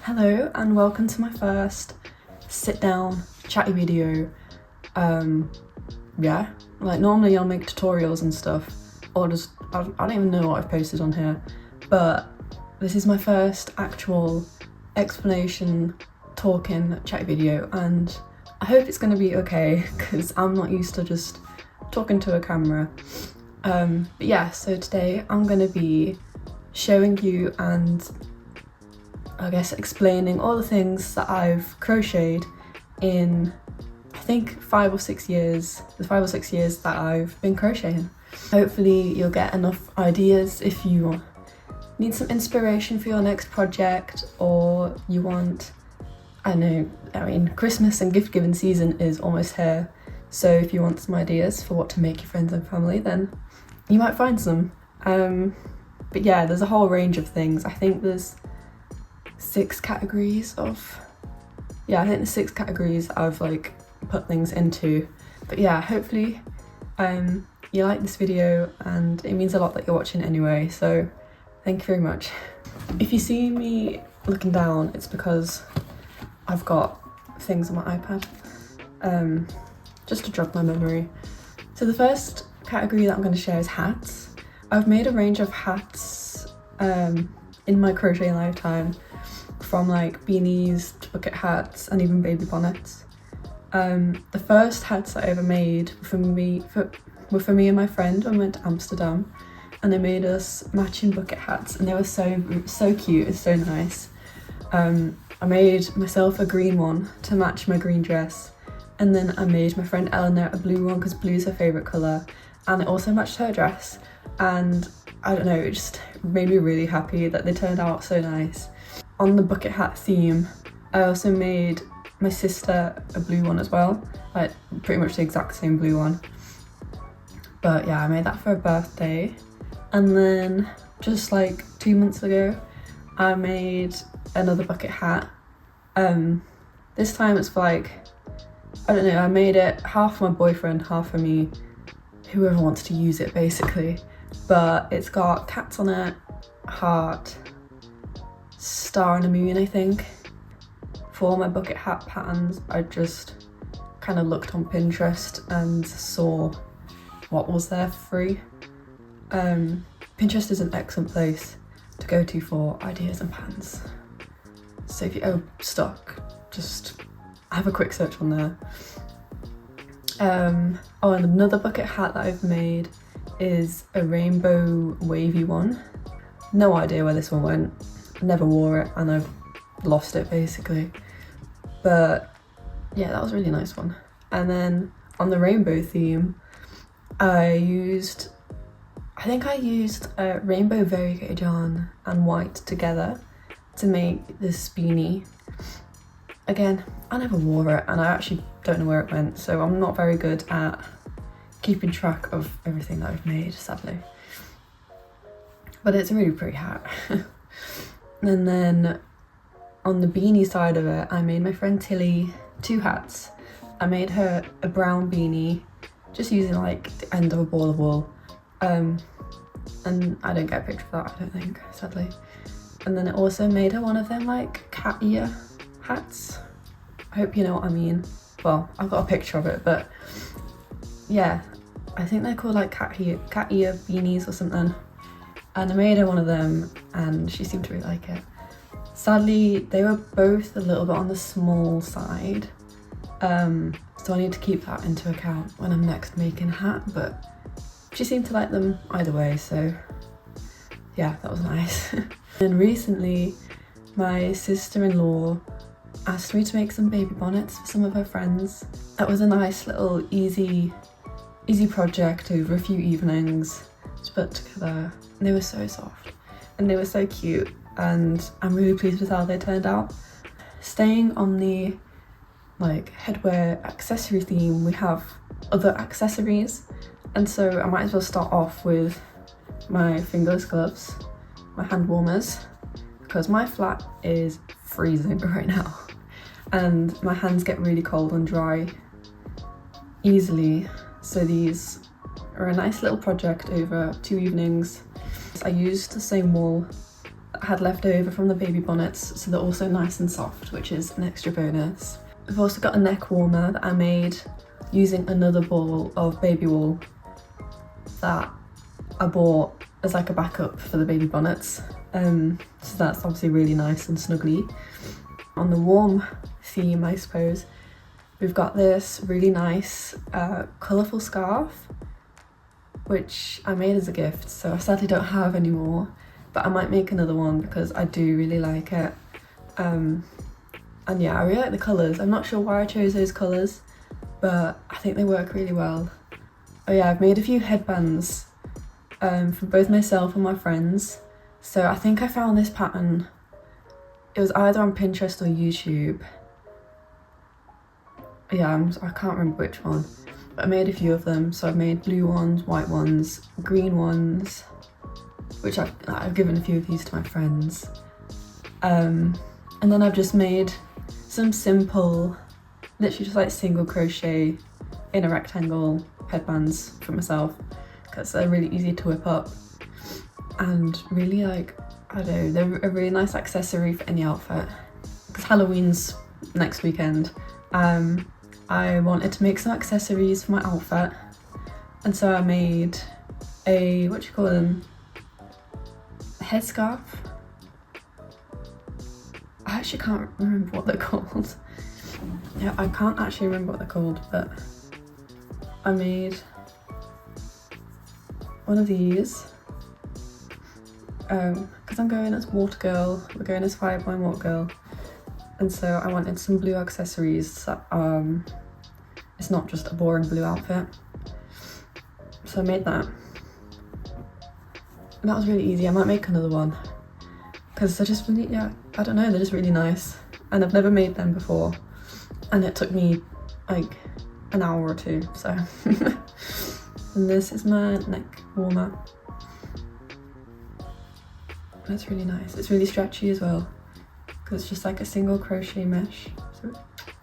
Hello and welcome to my first sit down chatty video. Yeah, like normally I'll make tutorials and stuff, or just I don't even know what I've posted on here, but this is my first actual explanation talking chatty video, and I hope it's gonna be okay because I'm not used to just talking to a camera. But yeah, so today I'm gonna be showing you and I guess explaining all the things that I've crocheted in I think 5 or 6 years, the 5 or 6 years that I've been crocheting. Hopefully you'll get enough ideas if you need some inspiration for your next project, or you want, I mean Christmas and gift giving season is almost here, so if you want some ideas for what to make your friends and family, then you might find some. But yeah, there's a whole range of things. I think there's 6 categories of, yeah, I think the 6 categories I've like put things into. But yeah, hopefully you like this video, and it means a lot that you're watching anyway, so thank you very much. If you see me looking down, it's because I've got things on my iPad, just to jog my memory. So the first category that I'm going to share is hats. I've made a range of hats in my crochet lifetime, from like beanies to bucket hats and even baby bonnets. The first hats I ever made were for me and my friend when we went to Amsterdam, and they made us matching bucket hats, and they were so cute, it's so nice. I made myself a green one to match my green dress, and then I made my friend Eleanor a blue one because blue's her favourite colour, and it also matched her dress, and I don't know, it just made me really happy that they turned out so nice. On the bucket hat theme, I also made my sister a blue one as well, like pretty much the exact same blue one. But yeah, I made that for her birthday. And then just like 2 months ago, I made another bucket hat. This time it's for like, I don't know, I made it half for my boyfriend, half for me, whoever wants to use it basically. But it's got cats on it, heart, star and a moon, I think. For my bucket hat patterns, I just kind of looked on Pinterest and saw what was there for free. Pinterest is an excellent place to go to for ideas and patterns. So if you're stuck, just have a quick search on there. Oh, and another bucket hat that I've made is a rainbow wavy one. No idea where this one went. Never wore it and I've lost it basically. But yeah, that was a really nice one. And then on the rainbow theme, I think I used rainbow variegated yarn and white together to make this beanie. Again, I never wore it and I actually don't know where it went, so I'm not very good at keeping track of everything that I've made, sadly. But it's a really pretty hat. And then on the beanie side of it, I made my friend Tilly 2 hats. I made her a brown beanie, just using like the end of a ball of wool. And I don't get a picture of that, I don't think, sadly. And then it also made her one of them like cat ear hats. I hope you know what I mean. Well, I've got a picture of it, but yeah, I think they're called like cat ear beanies or something. And I made her one of them and she seemed to really like it. Sadly, they were both a little bit on the small side, so I need to keep that into account when I'm next making a hat, but she seemed to like them either way, so yeah, that was nice. And recently, my sister-in-law asked me to make some baby bonnets for some of her friends. That was a nice little easy project over a few evenings to put together. And they were so soft and they were so cute, and I'm really pleased with how they turned out. Staying on the like headwear accessory theme, we have other accessories, and so I might as well start off with my fingerless gloves, my hand warmers, because my flat is freezing right now and my hands get really cold and dry easily, so these are a nice little project over 2 evenings. I used the same wool I had left over from the baby bonnets, so they're also nice and soft, which is an extra bonus. I've also got a neck warmer that I made using another ball of baby wool that I bought as like a backup for the baby bonnets. So that's obviously really nice and snuggly. On the warm theme, I suppose, we've got this really nice colourful scarf, which I made as a gift, so I sadly don't have anymore, but I might make another one because I do really like it. And yeah, I really like the colours. I'm not sure why I chose those colours, but I think they work really well. Oh yeah, I've made a few headbands for both myself and my friends. So I think I found this pattern, it was either on Pinterest or YouTube. Yeah, I can't remember which one, but I made a few of them. So I've made blue ones, white ones, green ones, which I've given a few of these to my friends. And then I've just made some simple, literally just like single crochet in a rectangle headbands for myself, because they're really easy to whip up and really, like, I don't know, they're a really nice accessory for any outfit. Because Halloween's next weekend, I wanted to make some accessories for my outfit, and so I made a, what do you call them, a headscarf. I actually can't remember what they're called. Yeah, I can't actually remember what they're called, but I made one of these because I'm going as water girl, we're going as Fireblind water girl, and so I wanted some blue accessories so, it's not just a boring blue outfit. So I made that, and that was really easy. I might make another one because they're just really, yeah, I don't know, they're just really nice, and I've never made them before, and it took me like an hour or two, so. And this is my neck warmer. That's really nice. It's really stretchy as well, because it's just like a single crochet mesh, so it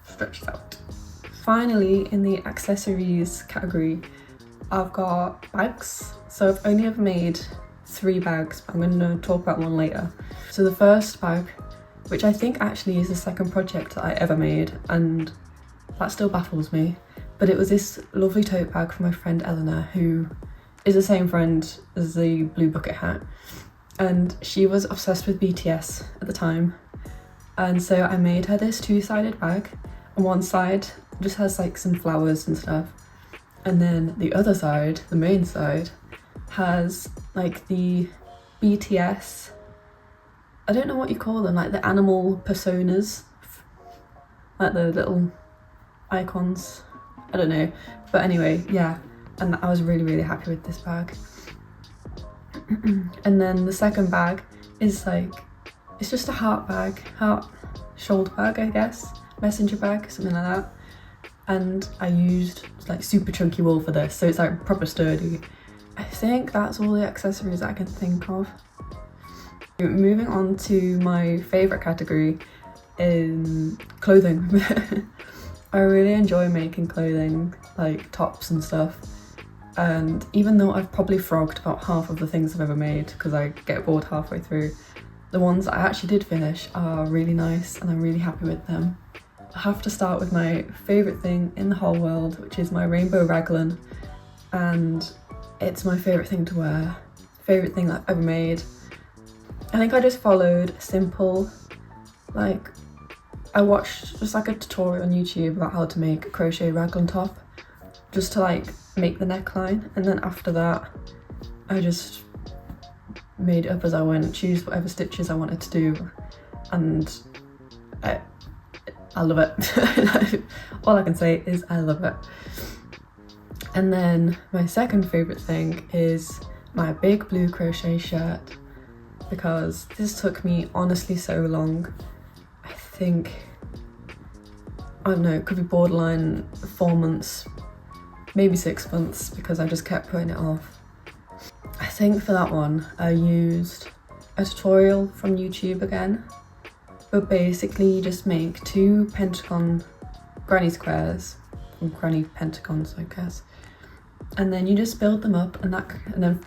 stretches out. Finally, in the accessories category, I've got bags. So I've only ever made 3 bags, but I'm going to talk about one later. So the first bag, which I think actually is the second project that I ever made, and that still baffles me, but it was this lovely tote bag from my friend Eleanor, who is the same friend as the blue bucket hat, and she was obsessed with BTS at the time, and so I made her this 2-sided bag. On one side just has like some flowers and stuff, and then the other side, the main side, has like the BTS, I don't know what you call them, like the animal personas, like the little icons, I don't know, but anyway, yeah, and I was really happy with this bag. And then the second bag is like, it's just a heart shoulder bag, I guess, messenger bag, something like that, and I used like super chunky wool for this, so it's like proper sturdy. I think that's all the accessories I can think of. Moving on to my favourite category in clothing. I really enjoy making clothing, like tops and stuff, and even though I've probably frogged about half of the things I've ever made because I get bored halfway through, the ones I actually did finish are really nice and I'm really happy with them. I have to start with my favourite thing in the whole world, which is my rainbow raglan, and it's my favourite thing to wear, favourite thing I've ever made. I think I just followed a simple, like, I watched just like a tutorial on YouTube about how to make a crochet raglan top, just to like make the neckline, and then after that I just made it up as I went, choose whatever stitches I wanted to do, and I love it. All I can say is I love it. And then my second favourite thing is my big blue crochet shirt, because this took me honestly so long. I think, I don't know, it could be borderline 4 months, maybe 6 months, because I just kept putting it off. I think for that one I used a tutorial from YouTube again, but basically you just make 2 pentagon granny squares, or granny pentagons I guess, and then you just build them up and then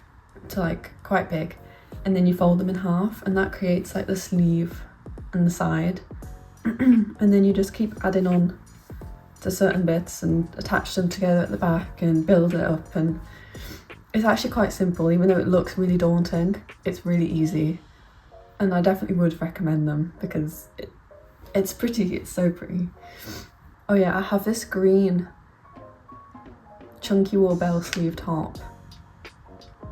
to like quite big, and then you fold them in half, and that creates like the sleeve and the side. And then you just keep adding on to certain bits and attach them together at the back and build it up. And it's actually quite simple, even though it looks really daunting. It's really easy, and I definitely would recommend them because it's pretty. It's so pretty. Oh yeah, I have this green chunky wool bell sleeve top.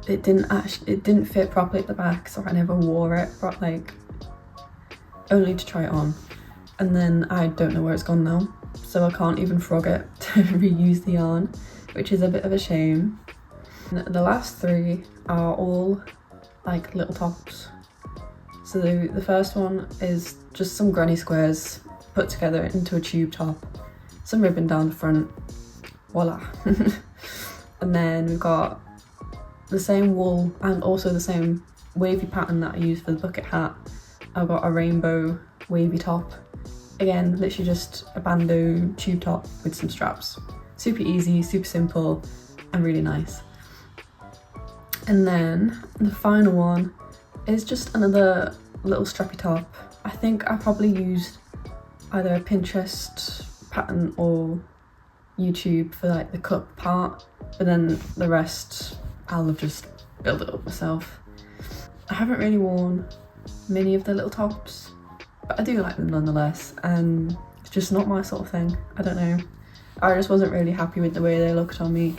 It didn't fit properly at the back, so I never wore it, but like only to try it on. And then I don't know where it's gone now, so I can't even frog it to reuse the yarn, which is a bit of a shame. And the last three are all like little tops. So the first one is just some granny squares put together into a tube top, some ribbon down the front, voila. And then we've got the same wool and also the same wavy pattern that I used for the bucket hat. I've got a rainbow wavy top. Again, literally just a bandeau tube top with some straps. Super easy, super simple, and really nice. And then the final one is just another little strappy top. I think I probably used either a Pinterest pattern or YouTube for like the cup part, but then the rest I'll have just built it up myself. I haven't really worn many of the little tops, but I do like them nonetheless, and it's just not my sort of thing. I don't know, I just wasn't really happy with the way they looked on me.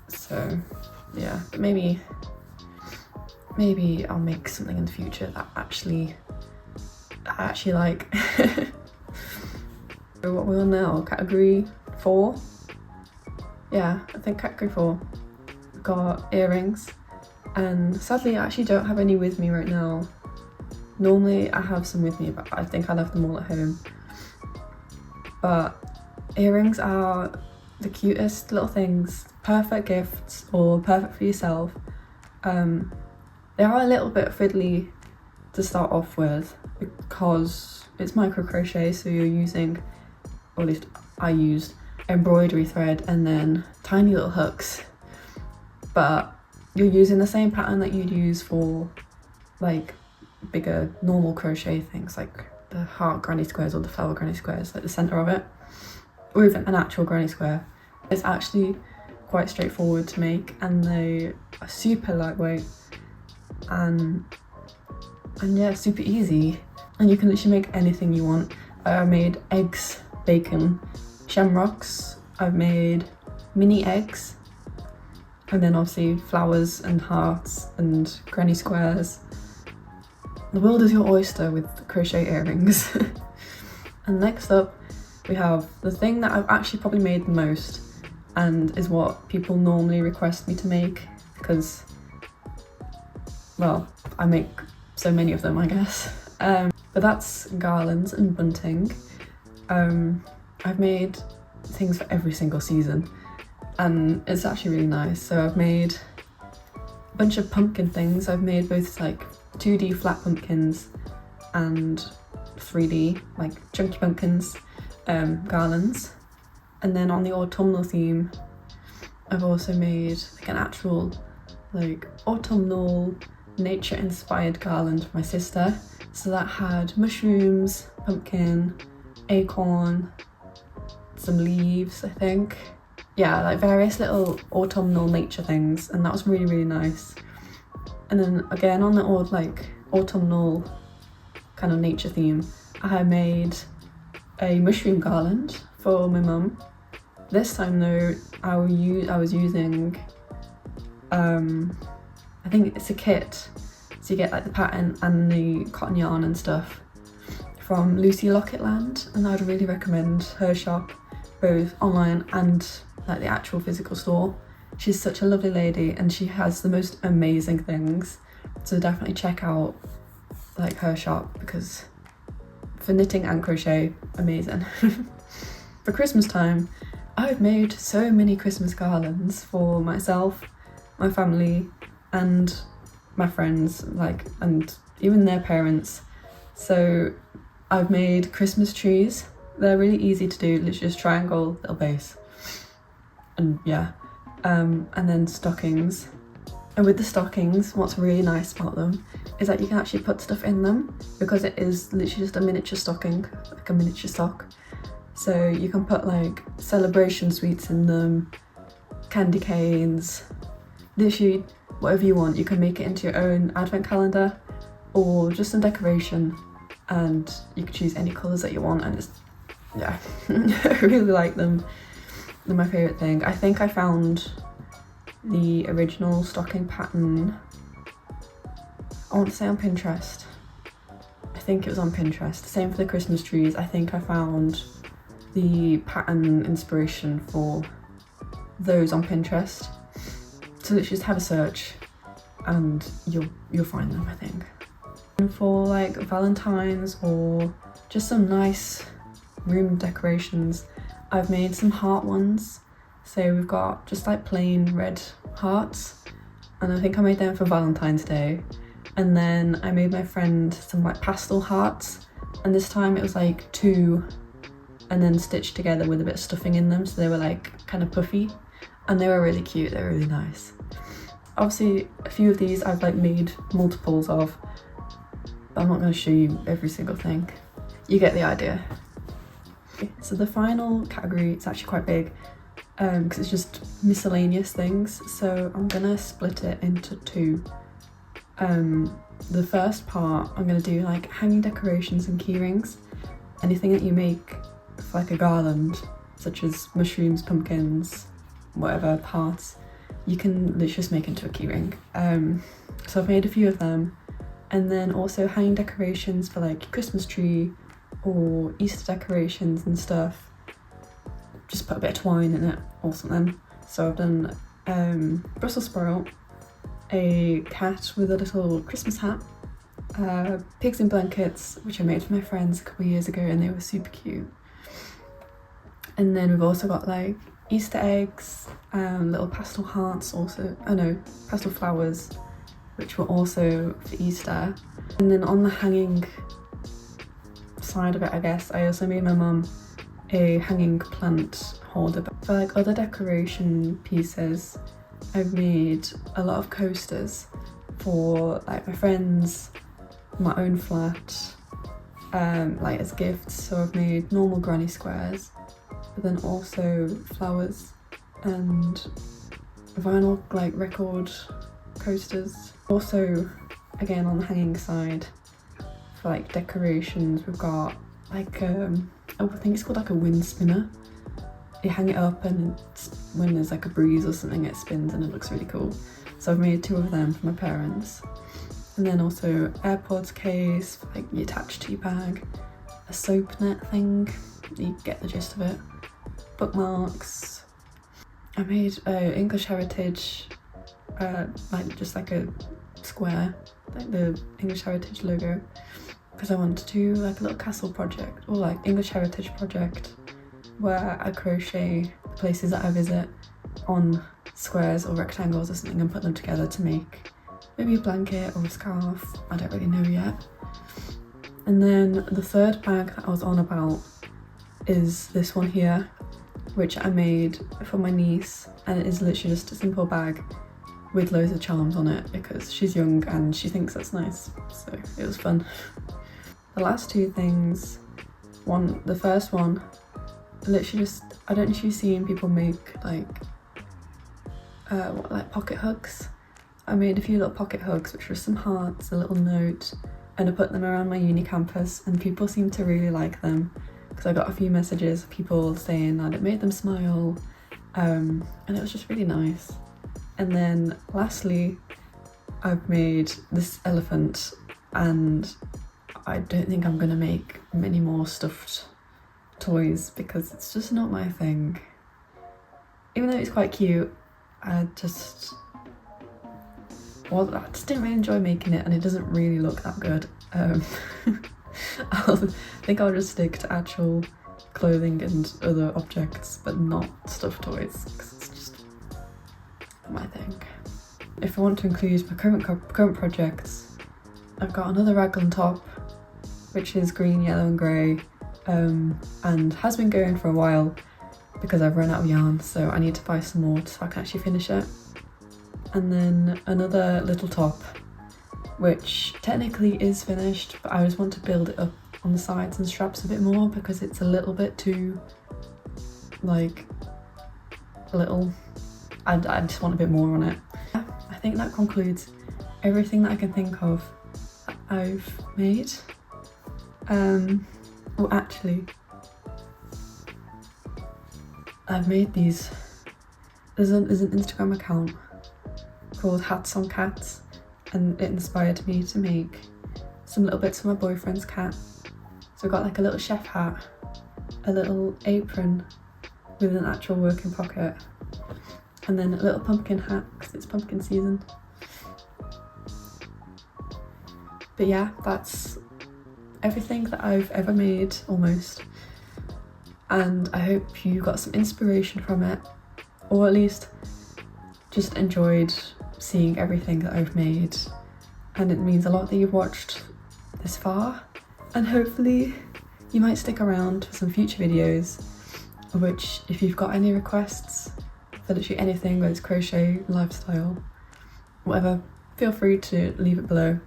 So yeah, but maybe I'll make something in the future that I actually like. So what we're on now, category 4? Yeah, I think category 4. Got earrings, and sadly I actually don't have any with me right now. Normally I have some with me, but I think I left them all at home. But earrings are the cutest little things, perfect gifts or perfect for yourself. They are a little bit fiddly to start off with because it's micro crochet, so you're using, or at least I used, embroidery thread and then tiny little hooks, but you're using the same pattern that you'd use for like bigger normal crochet things, like the heart granny squares or the flower granny squares, like the center of it, or even an actual granny square. It's actually quite straightforward to make, and they are super lightweight and yeah, super easy, and you can literally make anything you want. I made eggs, bacon, shamrocks, I've made mini eggs, and then obviously flowers and hearts and granny squares. The world is your oyster with crochet earrings. And next up we have the thing that I've actually probably made the most, and is what people normally request me to make because, well, I make so many of them, I guess. But that's garlands and bunting. I've made things for every single season, and it's actually really nice. So I've made a bunch of pumpkin things. I've made both like 2D flat pumpkins and 3D like chunky pumpkins, garlands. And then on the autumnal theme, I've also made like an actual like autumnal nature inspired garland for my sister. So that had mushrooms, pumpkin, acorn, some leaves, I think. Yeah, like various little autumnal nature things, and that was really, really nice. And then again on the autumnal kind of nature theme, I made a mushroom garland for my mum. This time though, I was using, I think it's a kit, so you get like the pattern and the cotton yarn and stuff from Locket Land, and I'd really recommend her shop, both online and like the actual physical store. She's such a lovely lady and she has the most amazing things, so definitely check out like her shop, because for knitting and crochet, amazing. For Christmas time, I've made so many Christmas garlands for myself, my family, and my friends, like, and even their parents. So I've made Christmas trees. They're really easy to do, literally just triangle little base, and yeah, and then stockings. And with the stockings, what's really nice about them is that you can actually put stuff in them, because it is literally just a miniature stocking, like a miniature sock. So you can put like celebration sweets in them, candy canes, literally whatever you want. You can make it into your own advent calendar or just a decoration, and you can choose any colours that you want, and it's, yeah, I really like them. They're my favourite thing. I think I found the original stocking pattern, I want to say on Pinterest. I think it was on Pinterest. Same for the Christmas trees. I think I found the pattern inspiration for those on Pinterest. So literally just have a search and you'll find them, I think. And for like Valentine's or just some nice room decorations, I've made some heart ones. So we've got just like plain red hearts, and I think I made them for Valentine's Day. And then I made my friend some like pastel hearts, and this time it was like 2 and then stitched together with a bit of stuffing in them, so they were like kind of puffy, and they were really cute. They were really nice. Obviously a few of these I've like made multiples of, but I'm not going to show you every single thing. You get the idea. So the final category, it's actually quite big, because it's just miscellaneous things, so I'm gonna split it into 2. The first part, I'm gonna do like hanging decorations and key rings. Anything that you make for like a garland, such as mushrooms, pumpkins, whatever parts, you can literally just make into a key ring. So I've made a few of them, and then also hanging decorations for like Christmas tree or Easter decorations and stuff. Just put a bit of twine in it or something. So I've done Brussels sprout, a cat with a little Christmas hat, pigs in blankets, which I made for my friends a couple of years ago, and they were super cute. And then we've also got like Easter eggs, little pastel hearts also, pastel flowers, which were also for Easter. And then on the hanging side of it, I guess, I also made my mum a hanging plant holder. For like other decoration pieces, I've made a lot of coasters for like my friends, my own flat, like as gifts. So I've made normal granny squares, but then also flowers and vinyl like record coasters. Also, again on the hanging side, for like decorations, we've got like I think it's called like a wind spinner. You hang it up, and when there's like a breeze or something, it spins and it looks really cool. So I've made 2 of them for my parents. And then also AirPods case, like you attach to your bag, a soap net thing, you get the gist of it, bookmarks. I made English Heritage, like just like a square, like the English Heritage logo, because I wanted to do like a little castle project, or like English Heritage project, where I crochet places that I visit on squares or rectangles or something and put them together to make maybe a blanket or a scarf. I don't really know yet. And then the third bag that I was on about is this one here, which I made for my niece, and it is literally just a simple bag with loads of charms on it because she's young and she thinks that's nice, so it was fun. The last 2 things, the first one, literally just, I don't know if you've seen people make like pocket hugs. I made a few little pocket hugs, which were some hearts, a little note, and I put them around my uni campus, and people seem to really like them because I got a few messages of people saying that it made them smile, and it was just really nice. And then lastly, I've made this elephant, and I don't think I'm gonna make many more stuffed toys because it's just not my thing. Even though it's quite cute, I just didn't really enjoy making it, and it doesn't really look that good. I think I'll just stick to actual clothing and other objects, but not stuffed toys, because it's just not my thing. If I want to include my current projects, I've got another raglan top, which is green, yellow and grey, and has been going for a while because I've run out of yarn, so I need to buy some more so I can actually finish it. and then another little top, which technically is finished, but I just want to build it up on the sides and straps a bit more because it's a little bit too, like, little. I just want a bit more on it. I think that concludes everything that I can think of that I've made. Well, actually, I've made these. There's an Instagram account called Hats on Cats, and it inspired me to make some little bits for my boyfriend's cat. So I got like a little chef hat, a little apron with an actual working pocket, and then a little pumpkin hat because it's pumpkin season. But yeah, that's everything that I've ever made, almost. And I hope you got some inspiration from it, or at least just enjoyed seeing everything that I've made. And it means a lot that you've watched this far, and hopefully you might stick around for some future videos, which, if you've got any requests for literally anything, whether it's crochet, lifestyle, whatever, feel free to leave it below.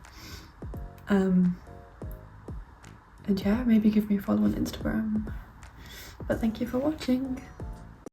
And yeah, maybe give me a follow on Instagram. But thank you for watching.